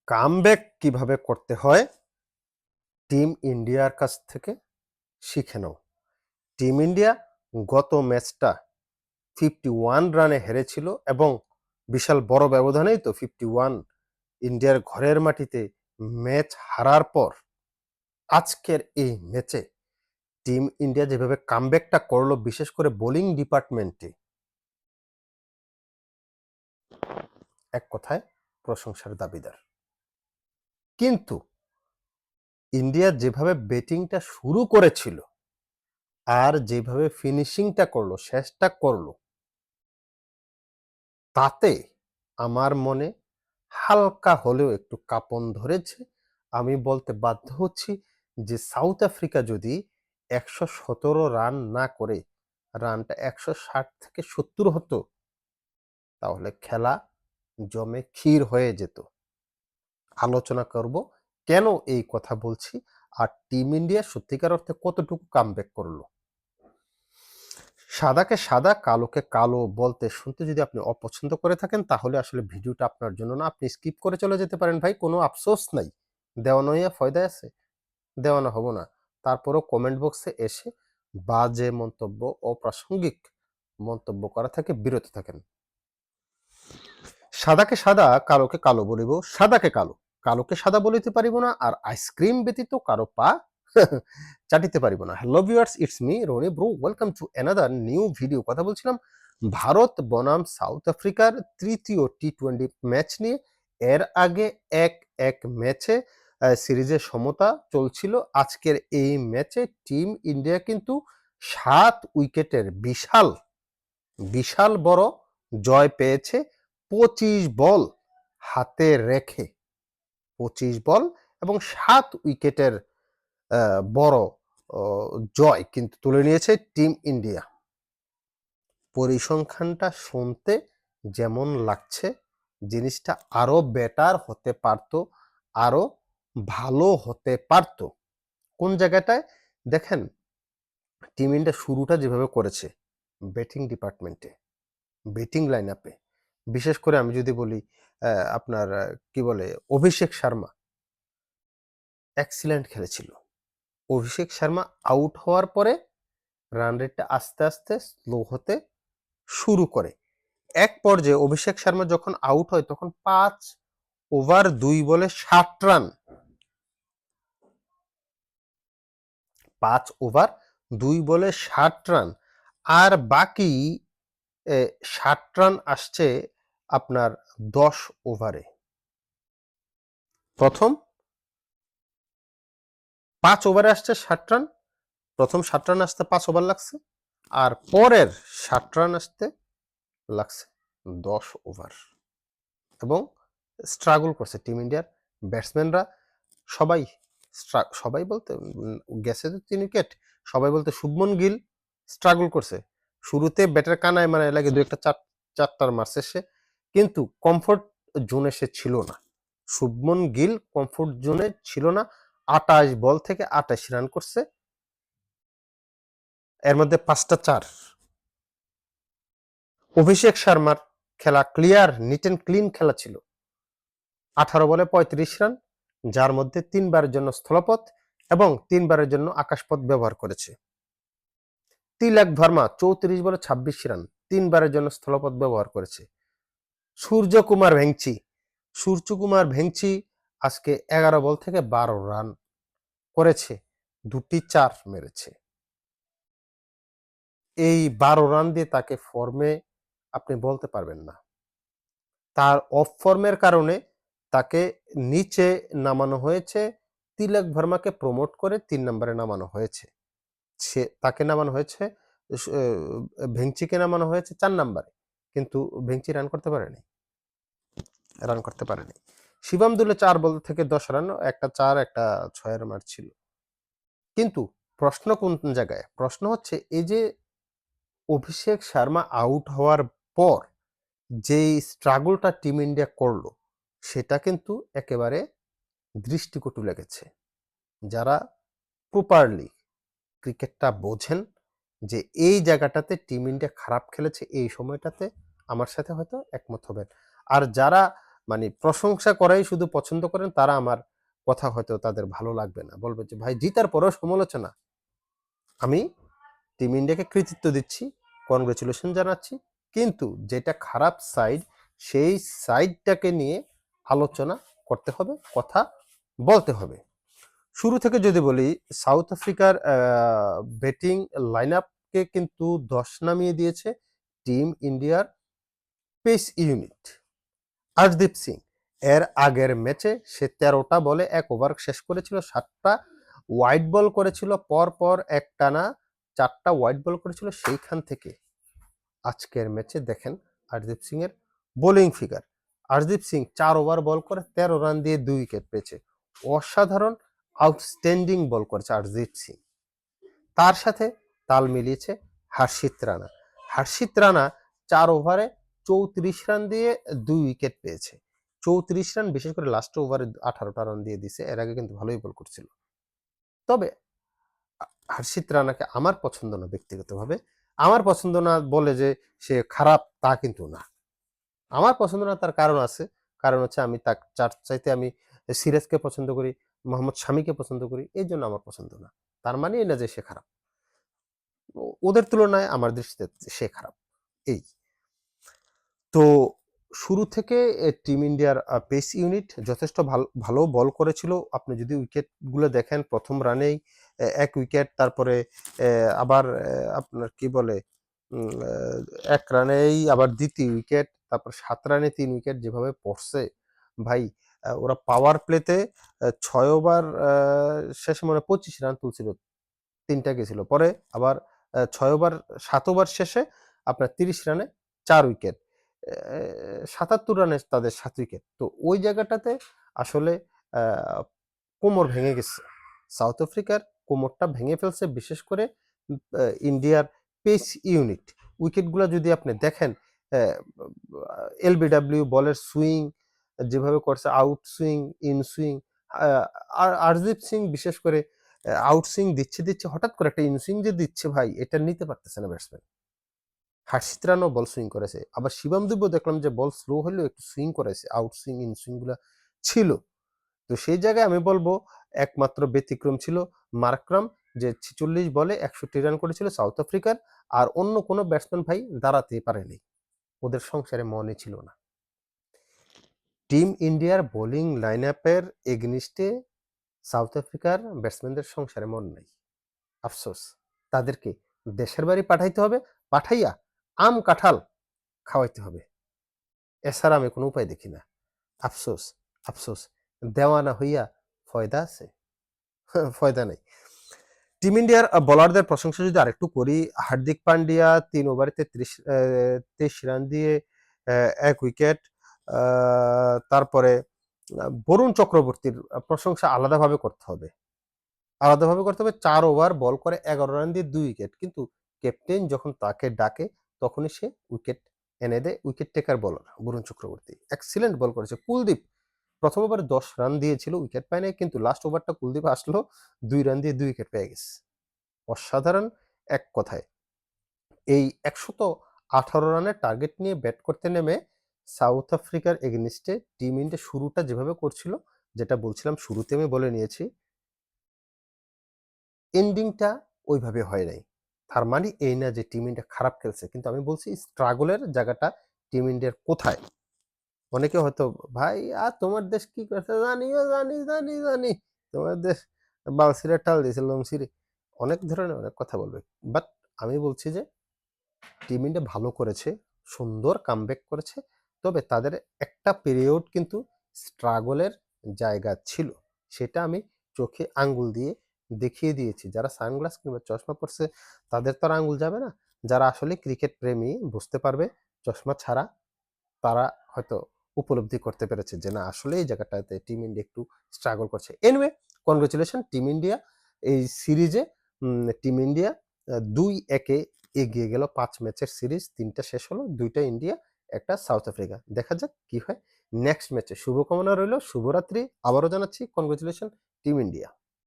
Comeback কিভাবে করতে হয় টিম ইন্ডিয়ার কাছ থেকে শিখে নাও। টিম ইন্ডিয়া গত ম্যাচটা 51 রানে হেরেছিল এবং বিশাল বড় ব্যবধানেই তো 51 ইন্ডিয়ার ঘরের মাটিতে ম্যাচ হারার পর আজকের এই ম্যাচে টিম ইন্ডিয়া যেভাবে কামব্যাকটা করলো, বিশেষ করে বোলিং ডিপার্টমেন্টে, এক কথায় প্রশংসার দাবিদার। কিন্তু ইন্ডিয়া যেভাবে ব্যাটিংটা শুরু করেছিল আর যেভাবে ফিনিশিংটা করলো, শেষটা করলো, তাতে আমার মনে হালকা হলেও একটু কাঁপন ধরেছে। আমি বলতে বাধ্য হচ্ছি যে সাউথ আফ্রিকা যদি ১১৭ রান না করে রানটা ১৬০ থেকে ৭০ হতো, তাহলে খেলা জমে ক্ষীর হয়ে যেত। আলোচনা করব কেন এই কথা বলছি, আর টিম ইন্ডিয়া সত্যিকার অর্থে কতটুকু কামব্যাক করলো। সাদাকে সাদা, কালোকে কালো বলতে শুনতে যদি আপনি অপছন্দ করে থাকেন, তাহলে আসলে ভিডিওটা আপনার জন্য না। আপনি স্কিপ করে চলে যেতে পারেন ভাই, কোনো আফসোস নাই। দেওয়ানো হইয়া ফয়দা আছে? দেওয়ানো হব না। তারপরও কমেন্ট বক্সে এসে বাজে মন্তব্য, অপ্রাসঙ্গিক মন্তব্য করা থেকে বিরত থাকেন। সাদাকে সাদা, কালোকে কালো বলিব, সাদাকে কালো, কালোকে সাদা বলিতে পারিব না, আর আইসক্রিম ব্যতীত কারো পা চাটিতে পারিব না। Hello viewers, it's me Roni bro, welcome to another new video. কথা বলছিলাম ভারত বনাম সাউথ আফ্রিকার তৃতীয় টি-20 ম্যাচ নিয়ে। এর আগে এক ম্যাচে সিরিজের সমতা চলছিল। আজকের এই ম্যাচে টিম ইন্ডিয়া কিন্তু 7 উইকেটের বিশাল বড় জয় পেয়েছে 25 বল হাতে রেখে। 25 বল এবং 7 উইকেটের বড় জয় কিন্তু তুলে নিয়েছে টিম ইন্ডিয়া। পরিসংখ্যানটা শুনতে যেমন লাগছে, জিনিসটা আরো বেটার হতে পারত, আরো ভালো হতে পারত। কোন জায়গাটায় দেখেন, টিম ইন্ডিয়া শুরুটা যেভাবে করেছে ব্যাটিং ডিপার্টমেন্টে, ব্যাটিং লাইন আপে, বিশেষ করে আমি যদি বলি আপনার কি বলে অভিষেক শর্মা এক্সিলেন্ট খেলেছিল। অভিষেক শর্মা আউট হওয়ার পরে রান রেটটা আস্তে আস্তে স্লো হতে শুরু করে। এক পর্যায়ে অভিষেক শর্মা যখন আউট হয় তখন 5 ওভার 2 বলে 60 রান, 5 ওভার 2 বলে 60 রান, আর বাকি 60 রান আসছে আপনার 10 ওভারে। প্রথম 5 ওভারে আসছে 60 রান, প্রথম 60 রান আসতে 5 ওভার লাগছে, আর পরের 60 রান আসতে লাগছে 10 ওভার। এবং স্ট্রাগল করছে টিম ইন্ডিয়ার ব্যাটসম্যানরা সবাই। সবাই বলতে গেছে তো 3 উইকেট, সবাই বলতে শুভমন গিল স্ট্রাগল করছে। শুরুতে ব্যাটের কানায় মানে লাগে 2-একটা চারটার মারছে সে, কিন্তু কমফোর্ট জোনে সে ছিল না। শুভমন গিল কমফোর্ট জোনে ছিল না। 28 বল থেকে 28 রান করছে, এর মধ্যে 5টা 4। অভিষেক শর্মার খেলা ক্লিয়ার, নিট এন্ড ক্লিন খেলা ছিল। 18 বলে 35 রান, যার মধ্যে 3 বারের জন্য স্থলপথ এবং 3 বারের জন্য আকাশপথ ব্যবহার করেছে। তিলক ভার্মা 34 বলে 26 রান, 3 বারের জন্য স্থলপথ ব্যবহার করেছে। সূর্যকুমার ভেংচি আজকে 11 বল থেকে 12 রান করেছে, 2টি 4 মেরেছে। এই 12 রান দিয়ে তাকে ফর্মে আপনি বলতে পারবেন না। তার অফ ফর্মের কারণে তাকে নিচে নামানো হয়েছে। তিলক ভার্মাকে প্রমোট করে 3 নম্বরে নামানো হয়েছে। তাকে নামানো হয়েছে, ভেংচিকে নামানো হয়েছে 4 নম্বরে, কিন্তু ভেংচি রান করতে পারেনি। শিবম দুলে 4 বল থেকে 10 রান, একটা 4 একটা 6 মার ছিল। কিন্তু প্রশ্ন কোন জায়গায়? প্রশ্ন হচ্ছে এই যে অভিষেক শর্মা আউট হওয়ার পর যেই স্ট্রাগলটা টিম ইন্ডিয়া করলো, সেটা কিন্তু একেবারে দৃষ্টিকটু লেগেছে। যারা প্রপারলি ক্রিকেটটা বোঝেন যে এই জায়গাটাতে টিম ইন্ডিয়া খারাপ খেলেছে, এই সময়টাতে আমার সাথে হয়তো একমত হবেন। আর যারা মানে প্রশংসা করাই শুধু পছন্দ করেন, তারা আমার কথা হয়তো তাদের ভালো লাগবে না, বলবে যে ভাই জিতার পরেও সমালোচনা। আমি টিম ইন্ডিয়াকে কৃতিত্ব দিচ্ছি, কনগ্রেচুলেশন জানাচ্ছি, কিন্তু যেটা খারাপ সাইড সেই সাইডটাকে নিয়ে আলোচনা করতে হবে, কথা বলতে হবে। শুরু থেকে যদি বলি, সাউথ আফ্রিকার ব্যাটিং লাইন আপকে কিন্তু 10 নামিয়ে দিয়েছে টিম ইন্ডিয়ার পেস ইউনিট। আর্শদীপ সিং এর আগের ম্যাচে সে 13টা বলে 1 ওভার শেষ করেছিল, 7টা ওয়াইড বল করেছিল, পর একটানা 4টা ওয়াইড বল করেছিল। সেইখান থেকে আজকের ম্যাচে দেখেন আর্শদীপ সিং এর bowling figure. Arshdeep Singh 4 over ball করে 13 রান দিয়ে 2 উইকেট পেয়েছে। অসাধারণ আউটস্ট্যান্ডিং বল করেছে আর্শদীপ সিং। তার সাথে তাল মিলিয়েছে হর্ষিত রানা। হর্ষিত রানা 4 ওভারে 34 রান দিয়ে 2 উইকেট পেয়েছে। 34 রান, বিশেষ করে লাস্ট ওভারে 18টা রান দিয়ে দিছে। এর আগে কিন্তু ভালোই বল করছিল। তবে হর্ষিত রানাকে আমার পছন্দ না ব্যক্তিগতভাবে। আমার পছন্দ না বলে যে সে খারাপ তা কিন্তু না। আমার পছন্দ না তার কারণ আছে। কারণ হচ্ছে আমি তার চাইতে আমি সিরাজকে পছন্দ করি, মোহাম্মদ শামিকে পছন্দ করি। এইজন্য আমার পছন্দ না। তার মানে এই না যে সে খারাপ। ওদের তুলনায় আমার দৃষ্টিতে সে খারাপ। এই। তো শুরু থেকে টিম ইন্ডিয়ার পেস ইউনিট যথেষ্ট ভালো বল করেছিল। আপনি যদি উইকেটগুলো দেখেন, প্রথম রানেই 1 উইকেট, তারপরে আবার আপনার কি বলে 1 রানেই আবার দ্বিতীয় উইকেট, তারপর 7 রানে 3 উইকেট যেভাবে পড়ছে ভাই, ওরা পাওয়ার প্লেতে 6 ওভার শেষে মনে হয় 25 রান তুলছিল, 3টা গেছিল। পরে আবার 6 ওভার 7 ওভার শেষে আপনার 30 রানে 4 উইকেট। ৭৭ রানে তাদের 7 উইকেট। তো ওই জায়গাটাতে আসলে আ কোমর ভেঙে গেছে। সাউথ আফ্রিকার কোমরটা ভেঙে ফেলছে, বিশেষ করে ইন্ডিয়ার পেস ইউনিট। উইকেটগুলা যদি আপনি দেখেন, অ্যা এলবিডব্লিউ বলের সুইং যেভাবে করছে, আউট সুইং, ইন সুইং, আ আর আরদীপ সিং বিশেষ করে আউট সুইং দিচ্ছে, হঠাৎ করে একটা ইন সুইং যে দিচ্ছে ভাই, এটা নিতে পারতেছে না ব্যাটসম্যান। হার্ষিত রানও বল সুইং করেছে। আবার শিবম দুবেও দেখলাম যে বল স্লো হলেও একটু সুইং করেছে। আউট সুইং, ইন সুইং গুলা ছিল। তো সেই জায়গায় আমি বলব একমাত্র ব্যতিক্রম ছিল মার্করাম, যে ৪৬ বলে ৬১ রান করেছিল সাউথ আফ্রিকার। আর অন্য কোনো ব্যাটসম্যান ভাই দাঁড়াতেই পারেনি। ওদের সংসারে মনই ছিল না। টিম ইন্ডিয়ার বোলিং লাইনআপের এগেইনস্টে সাউথ আফ্রিকার ব্যাটসম্যানদের সংসারে মন নাই। আফসোস। তাদেরকে দেশের বাড়ি পাঠাইতে হবে, পাঠাইয়া আম কাঁঠাল খাওয়াইতে হবে। এছাড়া আমি কোনো উপায় দেখি না। আফসোস, আফসোস। দেওয়ানা হইয়া ফয়দা আছে? ফয়দা নাই। টিম ইন্ডিয়ার বোলারদের প্রশংসা যদি আরেকটু করি, হার্দিক পান্ডিয়া ৩ ওভারে ৩৩ রান দিয়ে ১ উইকেট। আ তারপরে বরুণ চক্রবর্তীর প্রশংসা আলাদাভাবে করতে হবে। ৪ ওভার বল করে ১১ রান দিয়ে ২ উইকেট। কিন্তু ক্যাপ্টেন যখন তাকে ডাকে তখনই সে উইকেট এনে দেয়। Wicket taker bowler Varun Chakravarthy. Excellent ball করেছে। কুলদীপ প্রথম ওভারে ১০ রান দিয়েছিল, উইকেট পায় নাই। কিন্তু লাস্ট ওভারটা কুলদীপ আসলো, ২ রান দিয়ে ২ উইকেট পেয়ে গেছে। অসাধারণ এক কথায়। এই ১১৮ রানের টার্গেট নিয়ে ব্যাট করতে নেমে সাউথ আফ্রিকার এগেইনস্টে টিম ইন্ডিয়া শুরুটা যেভাবে করছিল, যেটা বলছিলাম শুরুতে আমি বলে নিয়েছি, এন্ডিংটা ওইভাবে হয় নাই। তার মানে এই না যে টিম ইন্ডিয়া খারাপ খেলছে। কিন্তু আমি বলছি স্ট্রাগল এর জায়গাটা টিম ইন্ডিয়ার কোথায়? অনেকে হয়তো ভাই তোমার দেশ কি করছে? জানি। তোমার দেশ বালছিরে টাল দিছে লংসিরে। অনেক ধরনের অনেক কথা বলবে। বাট আমি বলছি যে টিম ইন্ডিয়া ভালো করেছে, সুন্দর কামব্যাক করেছে। তবে তাদের একটা পিরিয়ড কিন্তু স্ট্রাগল এর জায়গা ছিল। সেটা আমি চোখে আঙ্গুল দিয়ে দেখিয়ে দিয়েছি। যারা সানগ্লাস কিংবা চশমা পড়ছে তাদের তো আর আঙ্গুল যাবে না। যারা আসলে ক্রিকেট প্রেমী বুঝতে পারবে চশমা ছাড়া, তারা হয়তো উপলব্ধি করতে পেরেছে যে না আসলে এই জায়গাটাতে টিম ইন্ডিয়া একটু স্ট্রাগল করছে। Anyway, congratulation team India. এই সিরিজে টিম ইন্ডিয়া ২-১ এ এগিয়ে গেল। ৫ ম্যাচের সিরিজ, ৩টা শেষ হলো। ২টা ইন্ডিয়া, ১টা সাউথ আফ্রিকা। দেখা যাক কি হয় নেক্সট ম্যাচে। শুভকামনা রইল। শুভরাত্রি। আবারও জানাচ্ছি কনগ্রাচুলেশন টিম ইন্ডিয়া।